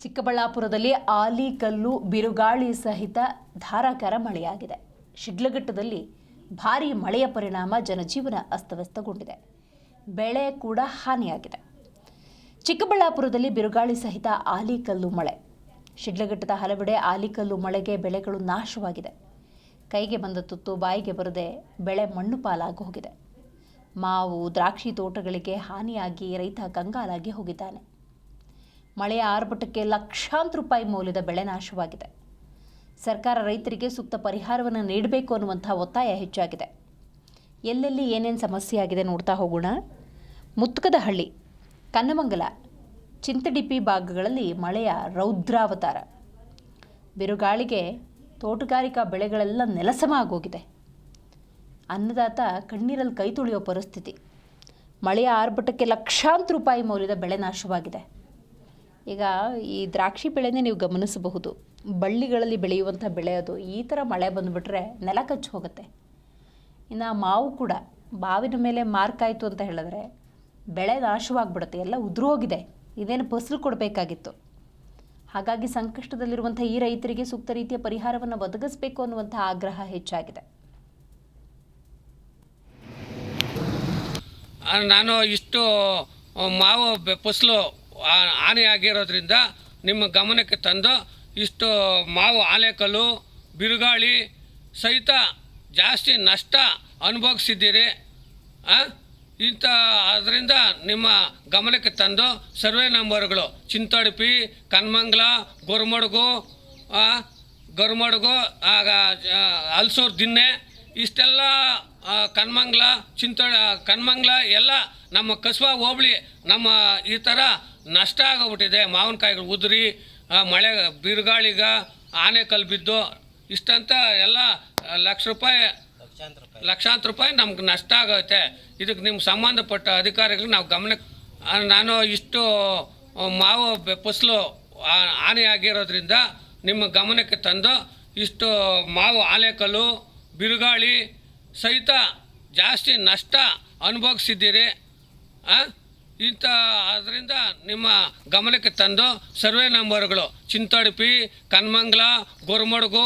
ಚಿಕ್ಕಬಳ್ಳಾಪುರದಲ್ಲಿ ಆಲಿಕಲ್ಲು ಬಿರುಗಾಳಿ ಸಹಿತ ಧಾರಾಕಾರ ಮಳೆಯಾಗಿದೆ. ಶಿಡ್ಲಘಟ್ಟದಲ್ಲಿ ಭಾರೀ ಮಳೆಯ ಪರಿಣಾಮ ಜನಜೀವನ ಅಸ್ತವ್ಯಸ್ತಗೊಂಡಿದೆ. ಬೆಳೆ ಕೂಡ ಹಾನಿಯಾಗಿದೆ. ಚಿಕ್ಕಬಳ್ಳಾಪುರದಲ್ಲಿ ಬಿರುಗಾಳಿ ಸಹಿತ ಆಲಿಕಲ್ಲು ಮಳೆ. ಶಿಡ್ಲಘಟ್ಟದ ಹಲವೆಡೆ ಆಲಿಕಲ್ಲು ಮಳೆಗೆ ಬೆಳೆಗಳು ನಾಶವಾಗಿದೆ. ಕೈಗೆ ಬಂದ ತುತ್ತು ಬಾಯಿಗೆ ಬರದೆ ಬೆಳೆ ಮಣ್ಣು ಪಾಲಾಗಿ ಹೋಗಿದೆ. ಮಾವು, ದ್ರಾಕ್ಷಿ ತೋಟಗಳಿಗೆ ಹಾನಿಯಾಗಿ ರೈತ ಕಂಗಾಲಾಗಿ ಹೋಗಿದ್ದಾನೆ. ಮಳೆಯ ಆರ್ಭಟಕ್ಕೆ ಲಕ್ಷಾಂತರ ರೂಪಾಯಿ ಮೌಲ್ಯದ ಬೆಳೆ ನಾಶವಾಗಿದೆ. ಸರ್ಕಾರ ರೈತರಿಗೆ ಸೂಕ್ತ ಪರಿಹಾರವನ್ನು ನೀಡಬೇಕು ಅನ್ನುವಂಥ ಒತ್ತಾಯ ಹೆಚ್ಚಾಗಿದೆ. ಎಲ್ಲೆಲ್ಲಿ ಏನೇನು ಸಮಸ್ಯೆ ಆಗಿದೆ ನೋಡ್ತಾ ಹೋಗೋಣ. ಮುತ್ಕದಹಳ್ಳಿ, ಕನ್ನಮಂಗಲ, ಚಿಂತಡಿಪಿ ಭಾಗಗಳಲ್ಲಿ ಮಳೆಯ ರೌದ್ರಾವತಾರ. ಬಿರುಗಾಳಿಗೆ ತೋಟಗಾರಿಕಾ ಬೆಳೆಗಳೆಲ್ಲ ನೆಲಸಮ ಆಗೋಗಿದೆ. ಅನ್ನದಾತ ಕಣ್ಣೀರಲ್ಲಿ ಕೈ ತೊಳೆಯೋ ಪರಿಸ್ಥಿತಿ. ಮಳೆಯ ಆರ್ಭಟಕ್ಕೆ ಲಕ್ಷಾಂತರ ರೂಪಾಯಿ ಮೌಲ್ಯದ ಬೆಳೆ ನಾಶವಾಗಿದೆ. ಈಗ ಈ ದ್ರಾಕ್ಷಿ ಬೆಳೆನೇ ನೀವು ಗಮನಿಸಬಹುದು. ಬಳ್ಳಿಗಳಲ್ಲಿ ಬೆಳೆಯುವಂಥ ಬೆಳೆ ಅದು. ಈ ಥರ ಮಳೆ ಬಂದುಬಿಟ್ರೆ ನೆಲ ಕಚ್ಚಿ ಹೋಗುತ್ತೆ. ಇನ್ನು ಮಾವು ಕೂಡ ಮಾವಿನ ಮೇಲೆ ಮಾರ್ಕಾಯಿತು ಅಂತ ಹೇಳಿದ್ರೆ ಬೆಳೆ ನಾಶವಾಗಿಬಿಡುತ್ತೆ. ಎಲ್ಲ ಉದುರು ಹೋಗಿದೆ. ಇದೇನು ಫಸಲು ಕೊಡಬೇಕಾಗಿತ್ತು. ಹಾಗಾಗಿ ಸಂಕಷ್ಟದಲ್ಲಿರುವಂಥ ಈ ರೈತರಿಗೆ ಸೂಕ್ತ ರೀತಿಯ ಪರಿಹಾರವನ್ನು ಒದಗಿಸಬೇಕು ಅನ್ನುವಂಥ ಆಗ್ರಹ ಹೆಚ್ಚಾಗಿದೆ. ನಾನು ಇಷ್ಟು ಮಾವು ಫಸಲು ಹಾನಿಯಾಗಿರೋದ್ರಿಂದ ನಿಮ್ಮ ಗಮನಕ್ಕೆ ತಂದು ಇಷ್ಟು ಮಾವು ಆಲಿಕಲ್ಲು ಬಿರುಗಾಳಿ ಸಹಿತ ಜಾಸ್ತಿ ನಷ್ಟ ಅನುಭವಿಸಿದ್ದೀರಿ. ಅದರಿಂದ ನಿಮ್ಮ ಗಮನಕ್ಕೆ ತಂದು ಸರ್ವೆ ನಂಬರ್ಗಳು ಚಿಂತಡಿಪಿ, ಕನ್ಮಂಗ್ಲ, ಗೊರ್ಮಡುಗು, ಹಲ್ಸೂರು ದಿನ್ನೆ ಇಷ್ಟೆಲ್ಲ ಕನ್ಮಂಗ್ಲ, ಕನ್ಮಂಗ್ಲ ಎಲ್ಲ ನಮ್ಮ ಕಸ್ಬಾ ಹೋಬಳಿ ನಮ್ಮ ಈ ಥರ ನಷ್ಟ ಆಗೋಗ್ಬಿಟ್ಟಿದೆ. ಮಾವಿನಕಾಯಿಗಳು ಉದುರಿ ಮಳೆ ಬಿರುಗಾಳಿಗ ಆನೆಕಲ್ಲು ಬಿದ್ದು ಇಷ್ಟಂತ ಎಲ್ಲ ಲಕ್ಷಾಂತರ ರೂಪಾಯಿ ನಮ್ಗೆ ನಷ್ಟ ಆಗುತ್ತೆ. ಇದಕ್ಕೆ ನಿಮ್ಗೆ ಸಂಬಂಧಪಟ್ಟ ಅಧಿಕಾರಿಗಳು ನಾವು ಗಮನಕ್ಕೆ ನಾನು ಇಷ್ಟು ಮಾವು ಫಸಲು ಹಾನಿಯಾಗಿರೋದ್ರಿಂದ ನಿಮ್ಮ ಗಮನಕ್ಕೆ ತಂದು ಇಷ್ಟು ಮಾವು ಆಲಿಕಲ್ಲು ಬಿರುಗಾಳಿ ಸಹಿತ ಜಾಸ್ತಿ ನಷ್ಟ ಅನುಭವಿಸಿದ್ದೀರಿ. ಅದರಿಂದ ನಿಮ್ಮ ಗಮನಕ್ಕೆ ತಂದು ಸರ್ವೆ ನಂಬರ್ಗಳು ಚಿಂತಡಿಪಿ, ಕನ್ಮಂಗ್ಲ, ಗೊರ್ಮಡುಗು,